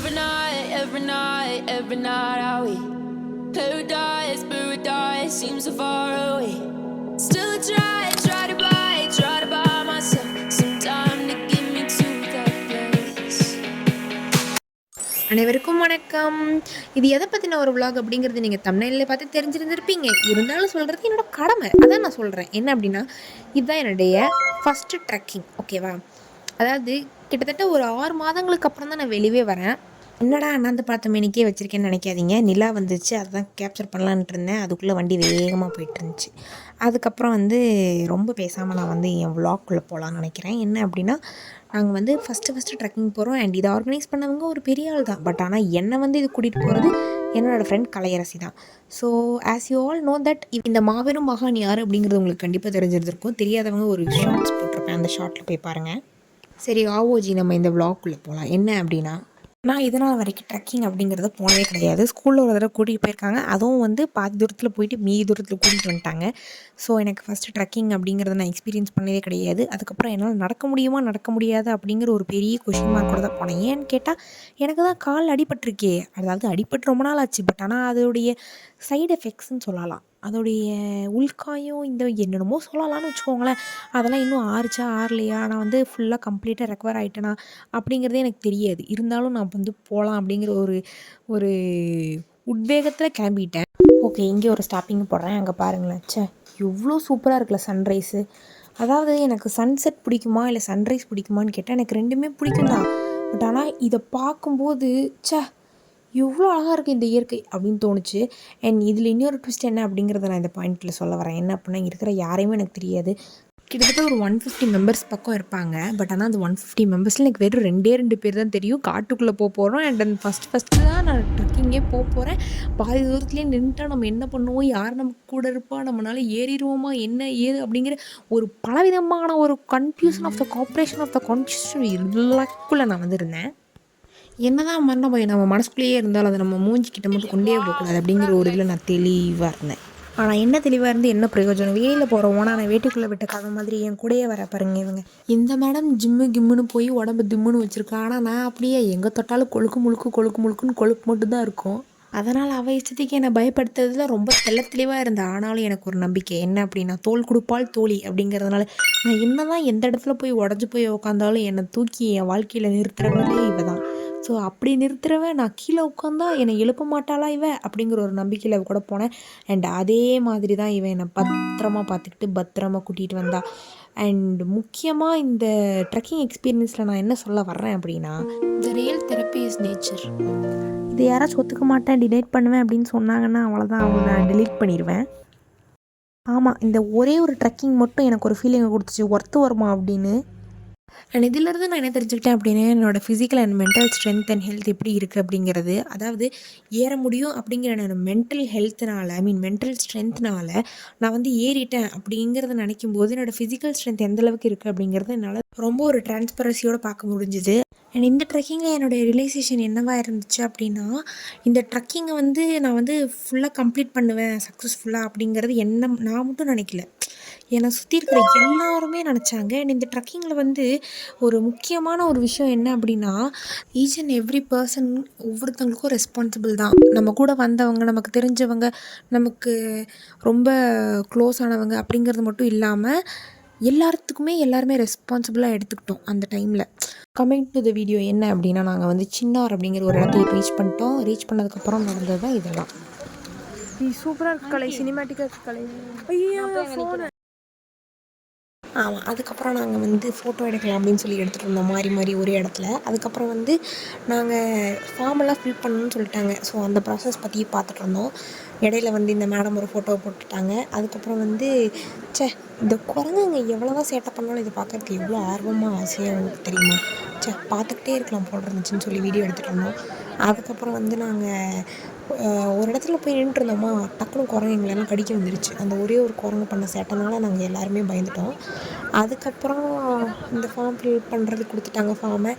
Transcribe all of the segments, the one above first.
every night are we paradise seems so far away. Still try to buy myself some time to get me to that place. அனைவருக்கும் வணக்கம். இது எதை பற்றின ஒரு vlog அப்படிங்கிறது நீங்கள் தம்ப்நெயிலில் பார்த்து தெரிஞ்சிருந்திருப்பீங்க. இருந்தாலும் சொல்கிறது என்னோட கடமை, அதான் நான் சொல்கிறேன். என்ன அப்படின்னா, இதுதான் என்னுடைய ஃபஸ்ட்டு ட்ரெக்கிங், ஓகேவா? அதாவது கிட்டத்தட்ட ஒரு 6 மாதங்களுக்கு அப்புறம் தான் நான் வெளியே வரேன். என்னடா அண்ணாந்து பார்த்த மேனிக்கே வச்சுருக்கேன்னு நினைக்காதீங்க. நிலா வந்துச்சு, அதுதான் கேப்சர் பண்ணலான்ட்டு இருந்தேன். அதுக்குள்ளே வண்டி வேகமாக போயிட்டு இருந்துச்சு. அதுக்கப்புறம் ரொம்ப பேசாமல் நான் என் விளாக்குள்ளே போகலான்னு நினைக்கிறேன். என்ன அப்படின்னா, நாங்கள் ஃபஸ்ட்டு ட்ரெக்கிங் போகிறோம். அண்ட் இதை ஆர்கனைஸ் பண்ணவங்க ஒரு பெரிய ஆள் தான். பட் ஆனால் என்னை இது கூட்டிகிட்டு போகிறது என்னோடய ஃப்ரெண்ட் கலையரசி தான். So as you all know that இந்த மாபெரும் மகான் யார் அப்படிங்கிறது உங்களுக்கு கண்டிப்பாக தெரிஞ்சிருந்திருக்கும். தெரியாதவங்க ஒரு ஷார்ட்ஸ் போட்டிருப்பேன், அந்த ஷார்ட்டில் போய் பாருங்கள். சரி ஆவோஜி, நம்ம இந்த விளாக்குள்ளே போகலாம். என்ன அப்படின்னா, நான் இதனால் வரைக்கும் ட்ரெக்கிங் அப்படிங்கிறத போனதே கிடையாது. ஸ்கூலில் ஒரு தடவை கூட்டிகிட்டு போயிருக்காங்க. அதுவும் பாதி தூரத்தில் போயிட்டு மீதி தூரத்தில் கூட்டிகிட்டு வந்துட்டாங்க. ஸோ எனக்கு ஃபஸ்ட்டு ட்ரெக்கிங் அப்படிங்கிறத நான் எக்ஸ்பீரியன்ஸ் பண்ணதே கிடையாது. அதுக்கப்புறம் என்னால் நடக்க முடியுமா நடக்க முடியாது அப்படிங்கிற ஒரு பெரிய கொஷின் மார்க் கூட தான் போனேன். ஏன்னு கேட்டால், எனக்கு தான் கால் அடிபட்டிருக்கே. அதாவது அடிபட்டு ரொம்ப நாள் ஆச்சு. பட் ஆனால் அதோடைய சைடு எஃபெக்ட்ஸ்ன்னு சொல்லலாம். அதோடைய உள்காயம் என்னென்னமோ சொல்லலாம்னு வச்சுக்கோங்களேன். அதெல்லாம் இன்னும் ஆறலையா, நான் ஃபுல்லாக கம்ப்ளீட்டாக ரெக்கவர் ஆகிட்டேனா அப்படிங்கிறதே எனக்கு தெரியாது. இருந்தாலும் நான் போகலாம் அப்படிங்கிற ஒரு உத்வேகத்தில் கிளம்பிட்டேன். ஓகே, இங்கே ஒரு ஸ்டாப்பிங் போடுறேன். அங்கே பாருங்களேன், எவ்வளோ சூப்பராக இருக்குல்ல சன்ரைஸு. அதாவது எனக்கு சன்செட் பிடிக்குமா இல்லை சன்ரைஸ் பிடிக்குமான்னு கேட்டால் எனக்கு ரெண்டுமே பிடிக்கும் தான். பட் ஆனால் இதை பார்க்கும்போது எவ்வளோ அழகாக இருக்குது இந்த இயற்கை அப்படின்னு தோணுச்சு. அண்ட் இதில் இன்னொரு ட்விஸ்ட் என்ன அப்படிங்கிறத நான் இந்த பாயிண்ட்டில் சொல்ல வரேன். என்ன அப்படின்னா, இருக்கிற யாரையுமே எனக்கு தெரியாது. கிட்டத்தட்ட ஒரு 150 மெம்பர்ஸ் பக்கம் இருப்பாங்க. பட் ஆனால் அந்த 150 மெம்பர்ஸில் எனக்கு வெறும் 2 பேர் தான் தெரியும். காட்டுக்குள்ளே போகிறோம். அண்ட் அந்த ஃபஸ்ட்டு தான் நான் ட்ரெக்கிங்கே போகிறேன். பாதி தூரத்துலேயே நின்றுட்டால் நம்ம என்ன பண்ணுவோம், யார் நமக்கு கூட இருப்பா, நம்மளால் ஏறிடுவோமா, என்ன ஏது அப்படிங்கிற ஒரு பலவிதமான ஒரு confusion of the corporation of the constitution எல்லாக்குள்ளே நான் இருந்தேன். என்னதான் மரண பயம் நம்ம மனசுக்குள்ளேயே இருந்தாலும் அதை நம்ம மூஞ்சிக்கிட்ட மட்டும் கொண்டே போகக்கூடாது அப்படிங்கிற ஒரு இதில் நான் தெளிவாக இருந்தேன். ஆனால் என்ன தெளிவாக இருந்து என்ன பிரயோஜனம்? வெளியில் போகிறோம், நான் வீட்டுக்குள்ளே விட்ட கதை மாதிரி என் கூடயே வர பாருங்க இவங்க. இந்த மேடம் கிம்முன்னு போய் உடம்பு திம்முன்னு வச்சுருக்கா. ஆனால் நான் அப்படியே எங்கே தொட்டாலும் கொழுக்கு முழுக்குன்னு கொழுப்பு மட்டும்தான் இருக்கும். அதனால் அவள் இஷ்டத்துக்கு என்னை பயப்படுத்துறதுல ரொம்ப தெளிவாக இருந்தேன். ஆனாலும் எனக்கு ஒரு நம்பிக்கை என்ன அப்படின்னா, தோள் கொடுப்பால் தோழி அப்படிங்கிறதுனால நான் என்ன தான் எந்த இடத்துல போய் உடஞ்சி போய் உட்காந்தாலும் என்னை தூக்கி என் வாழ்க்கையில் நிறுத்துறவளே இவ தான். ஸோ அப்படி நிறுத்துறவ நான் கீழே உட்காந்தா என்னை எழுப்ப மாட்டாளா இவ அப்படிங்கிற ஒரு நம்பிக்கையில் கூட போனேன். அண்ட் அதே மாதிரி தான் இவன் என்னை பத்திரமா பார்த்துக்கிட்டு பத்திரமா கூட்டிகிட்டு வந்தா. அண்ட் முக்கியமாக இந்த ட்ரெக்கிங் எக்ஸ்பீரியன்ஸில் நான் என்ன சொல்ல வர்றேன் அப்படின்னா, the real therapy is nature. இது யாராச்சும் ஒத்துக்க மாட்டேன், டிலேட் பண்ணுவேன் அப்படின்னு சொன்னாங்கன்னா அவ்வளோதான், அவங்க நான் டிலீட் பண்ணிடுவேன். ஆமாம், இந்த ஒரே ஒரு ட்ரெக்கிங் மட்டும் எனக்கு ஒரு ஃபீலிங்கை கொடுத்துச்சு, ஒர்த்து வருமா அப்படின்னு. அண்ட் இதிலேருந்து நான் என்ன தெரிஞ்சுக்கிட்டேன் அப்படின்னா, என்னோடய physical and mental strength and health எப்படி இருக்குது அப்படிங்கிறது. அதாவது ஏற முடியும் அப்படிங்கிற என்னோட மென்டல் ஹெல்த்னால் மென்டல் ஸ்ட்ரென்த்னால் நான் ஏறிட்டேன் அப்படிங்கிறத நினைக்கும் போது என்னோடய ஃபிசிக்கல் ஸ்ட்ரென்த் எந்தளவுக்கு இருக்குது அப்படிங்கிறது என்னால் ரொம்ப ஒரு டிரான்ஸ்பரன்சியோடு பார்க்க முடிஞ்சுது. அண்ட் இந்த ட்ரெக்கிங்கில் என்னுடைய ரியலைசேஷன் என்னவாக இருந்துச்சு அப்படின்னா, இந்த ட்ரெக்கிங்கை நான் ஃபுல்லாக கம்ப்ளீட் பண்ணுவேன் சக்ஸஸ்ஃபுல்லாக அப்படிங்கிறது நான் மட்டும் நினைக்கல, என்னை சுற்றி இருக்கிற எல்லாருமே நினச்சாங்க. அண்ட் இந்த ட்ரெக்கிங்கில் ஒரு முக்கியமான ஒரு விஷயம் என்ன அப்படின்னா, ஈச் அண்ட் எவ்ரி பர்சன் ஒவ்வொருத்தவங்களுக்கும் ரெஸ்பான்சிபிள் தான். நம்ம கூட வந்தவங்க, நமக்கு தெரிஞ்சவங்க, நமக்கு ரொம்ப க்ளோஸ் ஆனவங்க அப்படிங்கிறது மட்டும் இல்லாமல் எல்லாருமே ரெஸ்பான்சிபிளாக எடுத்துக்கிட்டோம் அந்த டைமில். கமிங் டு த வீடியோ என்ன அப்படின்னா, நாங்கள் சின்னார் அப்படிங்கிற ஒரு இடத்துக்கு ரீச் பண்ணிட்டோம். ரீச் பண்ணதுக்கப்புறம் நடந்தது தான் இதெல்லாம். சூப்பராக இருக்கு கலை, சினிமேட்டிக்காக இருக்கு கலை. ஐயோ ஃபோனு. ஆமாம், அதுக்கப்புறம் நாங்கள் ஃபோட்டோ எடுக்கலாம் அப்படின்னு சொல்லி எடுத்துகிட்டு இருந்தோம் மாறி ஒரே இடத்துல. அதுக்கப்புறம் நாங்கள் ஃபார்மெல்லாம் ஃபில் பண்ணணும்னு சொல்லிட்டாங்க. ஸோ அந்த ப்ராசஸ் பற்றி பார்த்துட்டு இருந்தோம். இடையில இந்த மேடம் ஒரு ஃபோட்டோவை போட்டுட்டாங்க. அதுக்கப்புறம் இந்த குரங்குங்க எவ்வளோ தான் சேட்டை பண்ணாலும் இதை பார்க்குறதுக்கு எவ்வளோ ஆர்வமாக ஆசையாக உங்களுக்கு தெரியுமா? பார்த்துக்கிட்டே இருக்கலாம் போல் இருந்துச்சுன்னு சொல்லி வீடியோ எடுத்துகிட்டு இருந்தோம். அதுக்கப்புறம் நாங்கள் ஒரு இடத்துல போய் நின்றுருந்தோமா, டக்குனு குரங்கு எங்களெல்லாம் கடிக்க வந்துருச்சு. அந்த ஒரே ஒரு குரங்கு பண்ண சேட்டைனால நாங்கள் எல்லாருமே பயந்துட்டோம். அதுக்கப்புறம் இந்த ஃபார்ம் ஃபில் பண்ணுறது கொடுத்துட்டாங்க. ஃபார்மை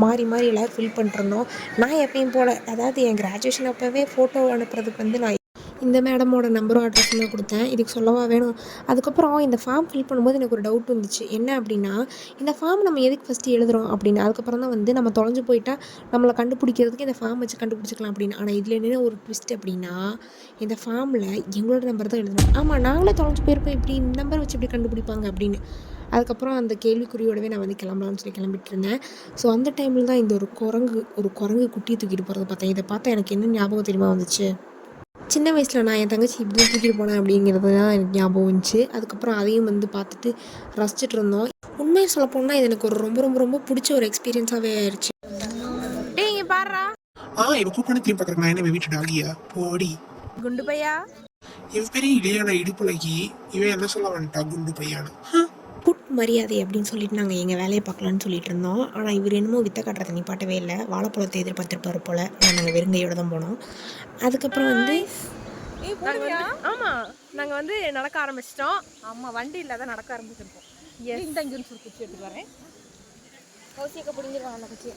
மாறி எல்லோரும் ஃபில் பண்ணிட்டுருந்தோம். நான் எப்பயும் போல், அதாவது என் கிராஜுவேஷன் அப்போவே ஃபோட்டோ அனுப்புறதுக்கு நான் இந்த மேடமோட நம்பரும் அட்ரஸும் தான் கொடுத்தேன். இதுக்கு சொல்லவா வேணும்? அதுக்கப்புறம் இந்த ஃபார்ம் ஃபில் பண்ணும்போது எனக்கு ஒரு டவுட் வந்துச்சு. என்ன அப்படின்னா, இந்த ஃபார்ம் நம்ம எதுக்கு ஃபஸ்ட்டு எழுதுறோம் அப்படின்னு. அதுக்கப்புறம் தான் வந்து நம்ம தொலைஞ்சு போயிட்டா நம்மளை கண்டுபிடிக்கிறதுக்கு இந்த ஃபார்ம் வச்சு கண்டுபிடிச்சிக்கலாம் அப்படின்னு. ஆனால் இதில் என்ன ஒரு ட்விஸ்ட் அப்படின்னா, இந்த ஃபார்மில் எங்களோட நம்பர் தான் எழுதணும். ஆமாம், நாங்களே தொலைஞ்சு போயிருக்கோம், இப்படி இந்த நம்பர் வச்சு எப்படி கண்டுபிடிப்பாங்க அப்படின்னு. அதுக்கப்புறம் அந்த கேள்விக்குறியோடவே நான் வந்து கிளம்பலாம்னு சொல்லி கிளம்பிட்டு இருந்தேன். ஸோ அந்த டைமில் தான் இந்த ஒரு குரங்கு குட்டியை தூக்கிட்டு போகிறத பார்த்தேன். இதை பார்த்தா எனக்கு என்ன ஞாபகம் தெரியுமா வந்துச்சு? சின்ன வயசில் நான் என் தங்கச்சி இப்படி தான் தூக்கிட்டு போனேன் அப்படிங்கிறது தான் எனக்கு ஞாபகம் வந்துச்சு. அதுக்கப்புறம் அதையும் வந்து பார்த்துட்டு ரசிச்சுட்டு இருந்தோம். உண்மையை சொல்ல போனால் இது எனக்கு ஒரு ரொம்ப ரொம்ப ரொம்ப பிடிச்ச ஒரு எக்ஸ்பீரியன்ஸாகவே ஆயிடுச்சு. டேய் இங்கே பாடுறா. இவ கூப்பிட்டு திரும்பி பார்க்குறேன். நான் என்ன வீட்டு டாகியா போடி குண்டு பையா. இவ பெரிய இளையான இடுப்புலகி. இவன் என்ன சொல்ல வந்துட்டா குண்டு பையானு. புட் மரியாதை அப்படின்னு சொல்லிட்டு நாங்கள் எங்கள் வேலையை பார்க்கலான்னு சொல்லிட்டு இருந்தோம். ஆனால் இவர் என்னமோ வித்த காட்டுறதை நிப்பாட்டவே இல்லை. வாழைப்பழத்தை எதிர்பார்த்துருப்பாரு போல். நாங்கள் வெறுங்கையோடு தான் போனோம். அதுக்கப்புறம் வந்து நாங்கள் வந்து நடக்க ஆரம்பிச்சிட்டோம். ஆமாம், வண்டி இல்லாத நடக்க ஆரம்பிச்சிருக்கோம். இந்த அஞ்சு சொல்லி குச்சி எடுத்துட்டு வரேன். கௌசியக்க பிடிங்கிருவாங்க அந்த குச்சியை.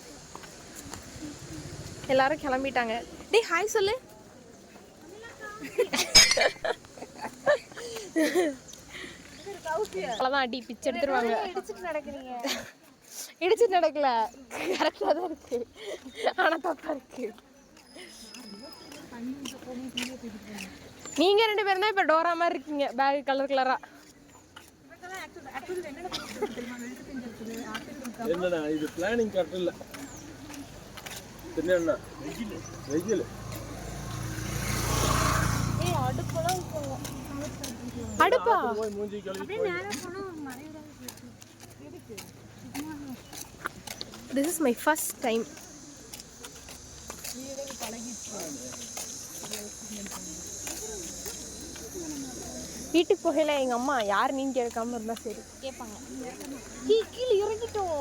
எல்லாரும் கிளம்பிட்டாங்க. டேய் ஹாய் சொல்லு. அவ்வளோதான், அடி பிச்சு எடுத்துருவாங்க. இடிச்சுட்டு நடக்கல, கரெக்டாக தான் இருக்கு, ஆனால் தப்பா இருக்கு. நீங்க 2 பேரும் தான் இப்போ டோரா மாதிரி இருக்கீங்க, பேக் கலர் கலரா. என்னடா இது பிளானிங் கரெக்ட் இல்ல. என்னன்னா வெயில் அடுப்பா This is my first time. வீட்டுக்கு போகல எங்கள் அம்மா யார் நீங்கள் கேட்காம இருந்தால் சரி கேட்பாங்க. கீழே இறங்கிட்டோம்,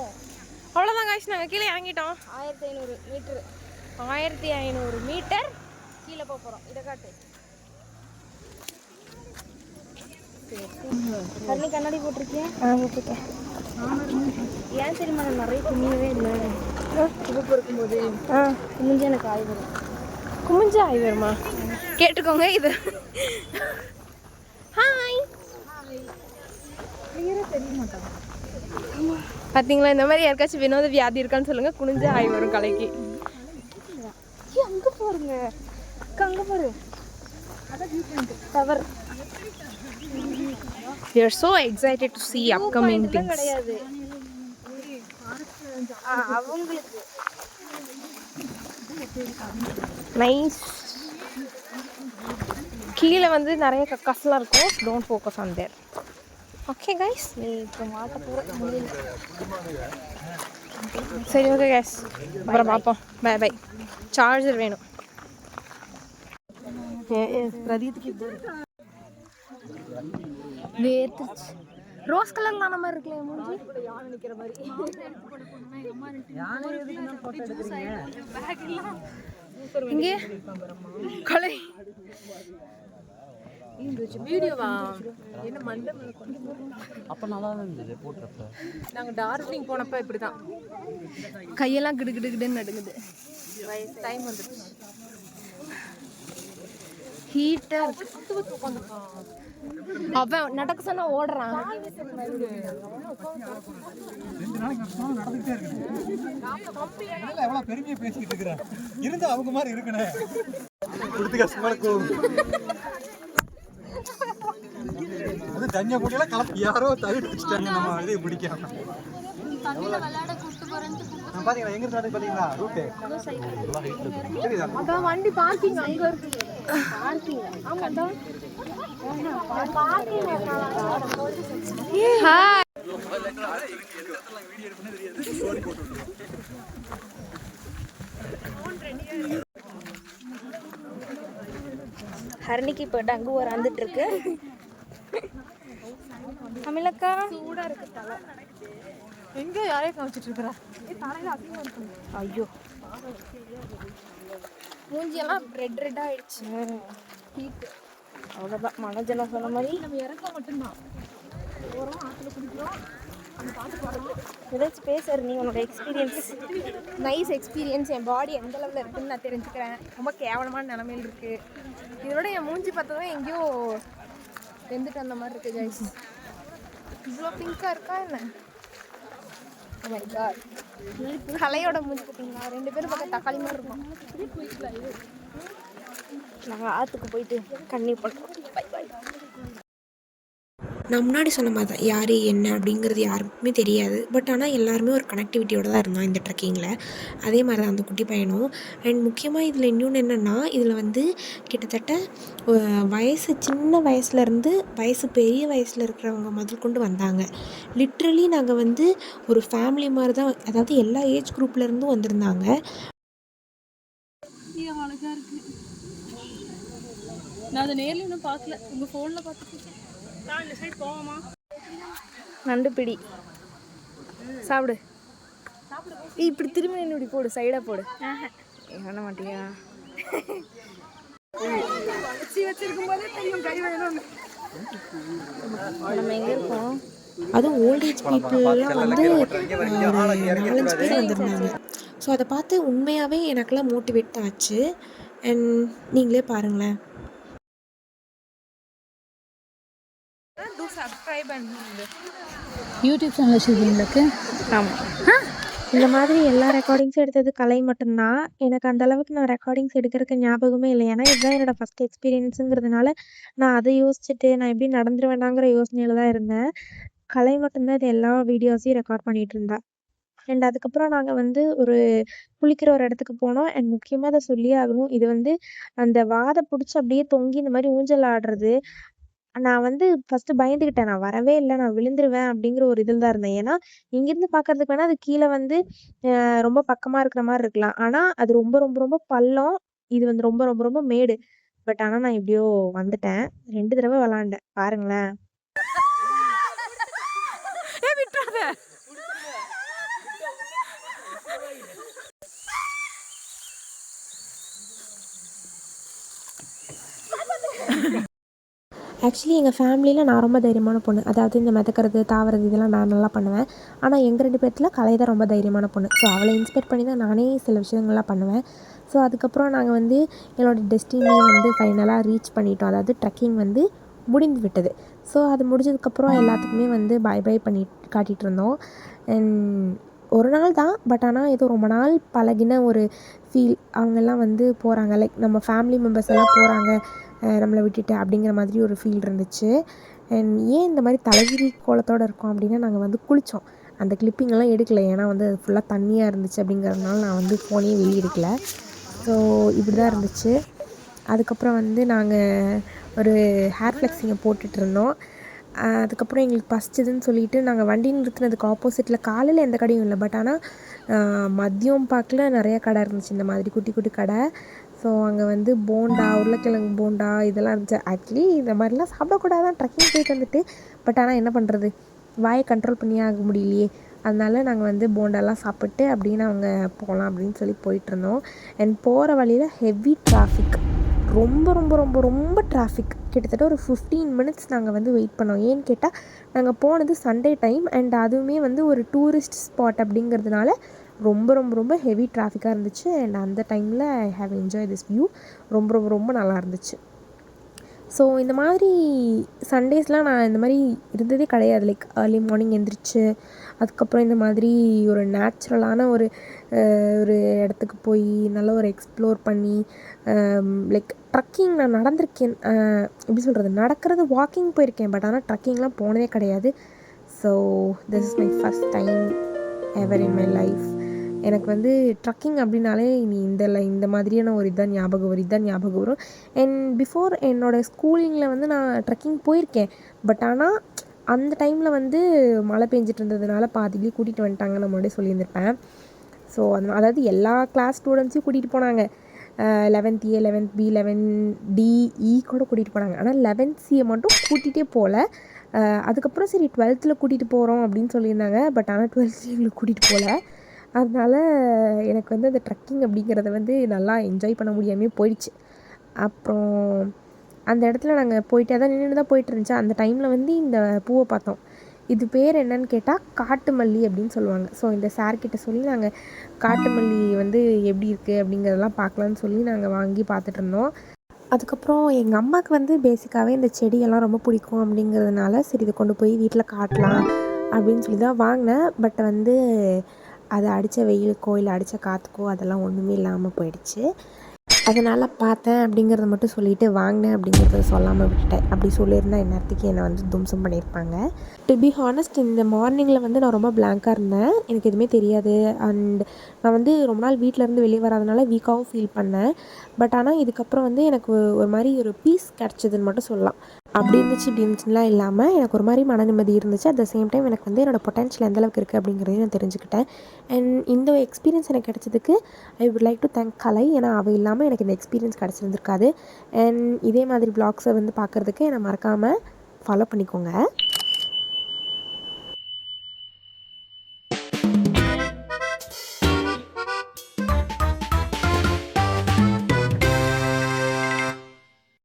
அவ்வளோதான் காய்ச்சி. நாங்கள் கீழே இறங்கிட்டோம். 1500 மீட்டர் 1500 மீட்டர் கீழே போக போகிறோம். இதை காட்டு. கண்ணி கண்ணாடி போட்டிருக்கேன். போட்டிருக்கேன். ஏன் தெரியுமா, நான் நிறைய குமியவே இல்லை. உப்பு இருக்கும்போது குமிஞ்சு எனக்கு ஆய் வரும். குமிஞ்சு ஆய் வருமா? கேட்டுக்கோங்க இது. ஹாய். தெரிய மாட்டாங்க பார்த்தீங்களா? இந்த மாதிரி யாருக்காச்சும் வினோத வியாதி இருக்கான்னு சொல்லுங்க. குனிஞ்சு ஆய் வரும் கலைக்கு. அங்கே போருங்க, அங்கே போரு tower. We are so excited to see upcoming things. கிடையாது அவங்களுக்கு. நைஸ். கீழே வந்து நிறைய கக்காஸ்லாம் இருக்கும். Don't focus on their. Okay guys, நீ இப்போ மாட்ட போகிற. சரி ஓகே கைஸ், அப்புறம் பார்ப்போம். By by. சார்ஜர் வேணும். வேர்த்துச்சு. ரோஸ் கலர்ல ஆன மாதிரி இருக்குல்ல மூஞ்சி. யானை நிக்கிற மாதிரி. இங்கே கலை வீடியோவா என்ன மண்டை அப்போ நல்லா இருந்தது போட்டப்ப. நாங்கள் டார்ஜிலிங் போனப்போ இப்படி தான் கையெல்லாம் கிடு கிடு கிடுன்னு நடுங்குது. டைம் வந்துடுச்சு. ஹீட்டாக இருக்கு. அவன் நடக்க சொன்னா ஓடுறான். பெருமையா பேசிக்கிட்டு இருக்கிறேன். இருந்து அவங்க மாதிரி இருக்கணும். அது தண்ணிய போட்டியெல்லாம் கலப்பு யாரோ தவிர வச்சுட்டாங்க. நம்ம இதை பிடிக்காம பாத்தீங்களா? எங்க இருந்து பாத்தீங்களா ரூட்டு? அதான் வண்டி பார்க்கிங் அங்க இருக்கு. பார்க்கிங் ஆமாடா. Parking hi. ஹரணிக்கு இப்போ டங்கு ஒரு வந்துட்டு இருக்கு. தமிழக்கா சூடா இருக்கு தலை. எங்க யாரையும் காமிச்சிட்டு இருக்கிறா? ஐயோ, மூஞ்சியெல்லாம் ரெட் ஆயிடுச்சு. ஹீட் அவ்வளோதான். மனஜெல்லாம் சொன்ன மாதிரி நம்ம இறக்க மட்டும்தான். ஓரம் ஆற்றுல குடிக்கிறோம். ஏதாச்சும் பேசுற நீ உன்னோட எக்ஸ்பீரியன்ஸ். Nice experience. என் பாடி எந்த லெவலில் இருக்குன்னு நான் தெரிஞ்சுக்கிறேன். ரொம்ப கேவலமான நிலமையில் இருக்குது. இதோட என் மூஞ்சி பார்த்ததும் எங்கேயோ வெந்துட்டு அந்த மாதிரி இருக்குது கைஸ். இவ்வளோ பிங்காக இருக்கா என்ன? Oh my God. கலையோட மூஞ்சி பார்த்தீங்களா? 2 பேரும் பக்கம் தக்காளி மாதிரி இருக்கும். நாங்கள் ஆற்றுக்கு போயிட்டு கண்ணி பண்ணுறோம். Bye bye. நான் முன்னாடி சொன்ன மாதிரி தான் யார் என்ன அப்படிங்கிறது யாருக்குமே தெரியாது. பட் ஆனால் எல்லாருமே ஒரு கனெக்டிவிட்டியோடு தான் இருந்தோம் இந்த ட்ரெக்கிங்கில். அதே மாதிரி தான் அந்த குட்டி பையனும். அண்ட் முக்கியமாக இதில் இன்னொன்று என்னென்னா, இதில் வந்து கிட்டத்தட்ட வயசு சின்ன வயசுலேருந்து வயசு பெரிய வயசில் இருக்கிறவங்க முதல் கொண்டு வந்தாங்க. லிட்ரலி நாங்கள் வந்து ஒரு ஃபேமிலி மாதிரி தான், அதாவது எல்லா ஏஜ் குரூப்லேருந்தும் வந்திருந்தாங்க. அழகாக இருக்குது. நான் அதை நேரில் இன்னும் பார்க்கல, உங்கள் ஃபோனில் பார்த்துட்டு. நான் இந்த சைடு போவோமா? நண்டு பிடி சாப்பிடு. இப்படி திரும்பி நின்று இப்படி போடு, சைடாக போடு. பண்ண மாட்டியா? வச்சிருக்கும் போதே தெரியும் கை வேணும்னு. நம்ம எங்கே இருக்கோம்? அதுவும் ஓல்டேஜ் பீப்புளெலாம் வந்து ஒரு 4-5 பேர் வந்திருந்தாங்க. ஸோ அதை பார்த்து உண்மையாகவே எனக்கெல்லாம் மோட்டிவேட் தான் ஆச்சு. அண்ட் நீங்களே பாருங்களேன். யூடியூப் சேனல் வச்சுருக்கீங்களுக்கு? ஆமாம். இந்த மாதிரி எல்லா ரெக்கார்டிங்ஸும் எடுத்தது கலை மட்டும்தான். எனக்கு அந்த அளவுக்கு நான் ரெக்கார்டிங்ஸ் எடுக்கிறதுக்கு ஞாபகமே இல்லை. ஏன்னா இதுதான் என்னோடய ஃபஸ்ட் எக்ஸ்பீரியன்ஸுங்கிறதுனால நான் அதை யோசிச்சுட்டு நான் எப்படி நடந்துட வேண்டாங்கிற யோசனையில் தான் இருந்தேன். கலை மட்டும்தான் இது எல்லா வீடியோஸையும் ரெக்கார்ட் பண்ணிகிட்டு இருந்தா. அண்ட் அதுக்கப்புறம் நாங்கள் வந்து ஒரு குளிக்கிற ஒரு இடத்துக்கு போனோம். அண்ட் முக்கியமாக அதை சொல்லியே ஆகணும். இது வந்து அந்த வாதை பிடிச்சி அப்படியே தொங்கி இந்த மாதிரி ஊஞ்சல் ஆடுறது. நான் வந்து ஃபஸ்ட்டு பயந்துக்கிட்டேன். நான் வரவே இல்லை, நான் விழுந்துருவேன் அப்படிங்கிற ஒரு இதில் தான் இருந்தேன். ஏன்னா இங்கேருந்து பார்க்கறதுக்கு வேணால் அது கீழே வந்து ரொம்ப பக்கமாக இருக்கிற மாதிரி இருக்கலாம். ஆனால் அது ரொம்ப ரொம்ப ரொம்ப பள்ளம். இது வந்து ரொம்ப ரொம்ப ரொம்ப மேடு. பட் ஆனால் நான் எப்படியோ வந்துட்டேன். 2 தடவை விளாண்டேன் பாருங்களேன். ஆக்சுவலி எங்கள் ஃபேமிலியில் நான் ரொம்ப தைரியமான பொண்ணு. அதாவது இந்த மிதக்கிறது, தாவறது இதெல்லாம் நான் நல்லா பண்ணுவேன். ஆனால் எங்கள் 2 பேர்த்தில் கலை தான் ரொம்ப தைரியமான பொண்ணு. ஸோ அவளை இன்ஸ்பயர் பண்ணி தான் நானே சில விஷயங்கள்லாம் பண்ணுவேன். ஸோ அதுக்கப்புறம் நாங்கள் வந்து என்னோடய டெஸ்டினியை வந்து ஃபைனலாக ரீச் பண்ணிட்டோம். அதாவது ட்ரெக்கிங் வந்து முடிந்து விட்டது. ஸோ அது முடிஞ்சதுக்கப்புறம் எல்லாத்துக்குமே வந்து பை பை பண்ணி காட்டிகிட்டு இருந்தோம். அண்ட் ஒரு நாள் தான், பட் ஆனால் ஏதோ ரொம்ப நாள் பழகின ஒரு ஃபீல். அவங்கெல்லாம் வந்து போகிறாங்க, லைக் நம்ம ஃபேமிலி மெம்பர்ஸ் எல்லாம் போகிறாங்க நம்மளை விட்டுட்டு அப்படிங்கிற மாதிரி ஒரு ஃபீல் இருந்துச்சு. அண்ட் ஏன் இந்த மாதிரி தலைகிரி கோலத்தோடு இருக்கோம் அப்படின்னா, நாங்கள் வந்து குளித்தோம். அந்த கிளிப்பிங்கெல்லாம் எடுக்கலை, ஏன்னா வந்து அது ஃபுல்லாக தண்ணியாக இருந்துச்சு அப்படிங்கிறதுனால நான் வந்து ஃபோனையும் வெளியே எடுக்கல. ஸோ இப்படி தான் இருந்துச்சு. அதுக்கப்புறம் வந்து நாங்கள் ஒரு ஹேர் ஃப்ளெக்ஸிங்கை போட்டுட்ருந்தோம். அதுக்கப்புறம் எங்களுக்கு பசிச்சதுன்னு சொல்லிட்டு நாங்கள் வண்டி நிறுத்தினதுக்கு ஆப்போசிட்டில் காலையில் எந்த கடையும் இல்லை. பட் ஆனால் மதியம் பார்க்கல நிறையா கடை இருந்துச்சு, இந்த மாதிரி குட்டி குட்டி கடை. ஸோ அங்கே வந்து போண்டா, உருளைக்கிழங்கு போண்டா இதெல்லாம் இருந்துச்சு. ஆக்சுவலி இந்த மாதிரிலாம் சாப்பிடக்கூடாதான் ட்ரெக்கிங் போயிட்டு வந்துட்டு. பட் ஆனால் என்ன பண்ணுறது, வாயை கண்ட்ரோல் பண்ணியே ஆக முடியலையே. அதனால நாங்கள் வந்து போண்டாலாம் சாப்பிட்டு அப்படின்னு அவங்க போகலாம் அப்படின்னு சொல்லி போயிட்டுருந்தோம். அண்ட் போகிற வழியில் ஹெவி டிராஃபிக், ரொம்ப ரொம்ப ரொம்ப ரொம்ப டிராஃபிக். கிட்டத்தட்ட ஒரு 15 மினிட்ஸ் நாங்கள் வந்து வெயிட் பண்ணோம். ஏன்னு கேட்டால் நாங்கள் போனது சண்டே டைம். அண்ட் அதுவுமே வந்து ஒரு டூரிஸ்ட் ஸ்பாட் அப்படிங்கிறதுனால ரொம்ப ரொம்ப ரொம்ப ஹெவி டிராஃபிக்காக இருந்துச்சு. அண்ட் அந்த டைமில் I have enjoy this view. ரொம்ப ரொம்ப ரொம்ப நல்லா இருந்துச்சு. ஸோ இந்த மாதிரி சண்டேஸ்லாம் நான் இந்த மாதிரி இருந்ததே கிடையாது. லைக் ஏர்லி மார்னிங் எழுந்திரிச்சு அதுக்கப்புறம் இந்த மாதிரி ஒரு நேச்சுரலான ஒரு ஒரு இடத்துக்கு போய் நல்லா ஒரு எக்ஸ்ப்ளோர் பண்ணி லைக் ட்ரக்கிங் நான் நடந்திருக்கேன். எப்படி சொல்கிறது, நடக்கிறது வாக்கிங் போயிருக்கேன். பட் ஆனால் ட்ரக்கிங்லாம் போனதே கிடையாது. So this is my first time ever in my life. எனக்கு வந்து ட்ரக்கிங் அப்படின்னாலே நீ இந்த மாதிரியான ஒரு இதான் ஞாபகம் வரும். அண்ட் பிஃபோர் என்னோடய ஸ்கூலிங்கில் வந்து நான் ட்ரக்கிங் போயிருக்கேன். பட் ஆனால் அந்த டைமில் வந்து மழை பெஞ்சிட்டு இருந்ததுனால பாதிலேயே கூட்டிகிட்டு வந்துட்டாங்க, நான் முன்னாடியே சொல்லியிருந்திருப்பேன். ஸோ அதாவது எல்லா கிளாஸ் ஸ்டூடெண்ட்ஸையும் கூட்டிகிட்டு போனாங்க. 11th A 11th B 11D E கூட கூட்டிகிட்டு போனாங்க. ஆனால் 11th C மட்டும் கூட்டிகிட்டே போகல. அதுக்கப்புறம் சரி 12th கூட்டிகிட்டு போகிறோம் அப்படின்னு சொல்லியிருந்தாங்க. பட் ஆனால் 12th எங்களுக்கு கூட்டிகிட்டு போகல. அதனால் எனக்கு வந்து அந்த ட்ரக்கிங் அப்படிங்கிறத வந்து நல்லா என்ஜாய் பண்ண முடியாமே போயிடுச்சு. அப்புறம் அந்த இடத்துல நாங்கள் போயிட்டு தான் நின்று தான் போயிட்டு இருந்துச்சு. அந்த டைமில் வந்து இந்த பூவை பார்த்தோம். இது பேர் என்னன்னு கேட்டால் காட்டு மல்லி அப்படின்னு சொல்லுவாங்க. ஸோ இந்த சார்கிட்ட சொல்லி நாங்கள் காட்டு மல்லி வந்து எப்படி இருக்குது அப்படிங்கிறதெல்லாம் பார்க்கலான்னு சொல்லி நாங்கள் வாங்கி பார்த்துட்டு இருந்தோம். அதுக்கப்புறம் எங்கள் அம்மாவுக்கு வந்து பேசிக்காகவே இந்த செடியெல்லாம் ரொம்ப பிடிக்கும் அப்படிங்கிறதுனால சரி இதை கொண்டு போய் வீட்டில் காட்டலாம் அப்படின்னு சொல்லி தான் வாங்கினேன். பட் வந்து அது அடித்த வெயிலுக்கோ இல்லை அடித்த காற்றுக்கோ அதெல்லாம் ஒன்றுமே இல்லாமல் போயிடுச்சு. அதனால் பார்த்தேன் அப்படிங்கிறத மட்டும் சொல்லிவிட்டு வாங்கினேன் அப்படிங்கிறத சொல்லாமல் விட்டுட்டேன். அப்படி சொல்லியிருந்தா இந்நேரத்துக்கு என்னை வந்து தும்சம் பண்ணியிருப்பாங்க. டு பி ஹானஸ்ட் இந்த மார்னிங்கில் வந்து நான் ரொம்ப பிளாங்காக இருந்தேன். எனக்கு எதுவுமே தெரியாது. அண்ட் நான் வந்து ரொம்ப நாள் வீட்டிலேருந்து வெளியே வராதனால வீக்காகவும் ஃபீல் பண்ணேன். பட் ஆனால் இதுக்கப்புறம் வந்து எனக்கு ஒரு மாதிரி ஒரு பீஸ் கிடச்சிதுன்னு மட்டும் சொல்லலாம். அப்படி இருந்துச்சு இப்படி இருந்துச்சுலாம் இல்லாமல் எனக்கு ஒரு மாதிரி மன நிம்மதி இருந்துச்சு. அட் த சேம் டைம் எனக்கு வந்து என்னோடய பொட்டன்ஷியல் எந்தளவுக்கு இருக்குது அப்படிங்கிறதையும் நான் தெரிஞ்சுக்கிட்டேன். அண்ட் இந்த எக்ஸ்பீரியன்ஸ் எனக்கு கிடச்சதுக்கு I would like to thank Kalai. ஏன்னா அவள் இல்லாமல் எனக்கு இந்த எக்ஸ்பீரியன்ஸ் கிடச்சிருந்துருக்காது. அண்ட் இதே மாதிரி வ்ளாக்ஸை வந்து பார்க்குறதுக்கு என்னை மறக்காமல் ஃபாலோ பண்ணிக்கோங்க.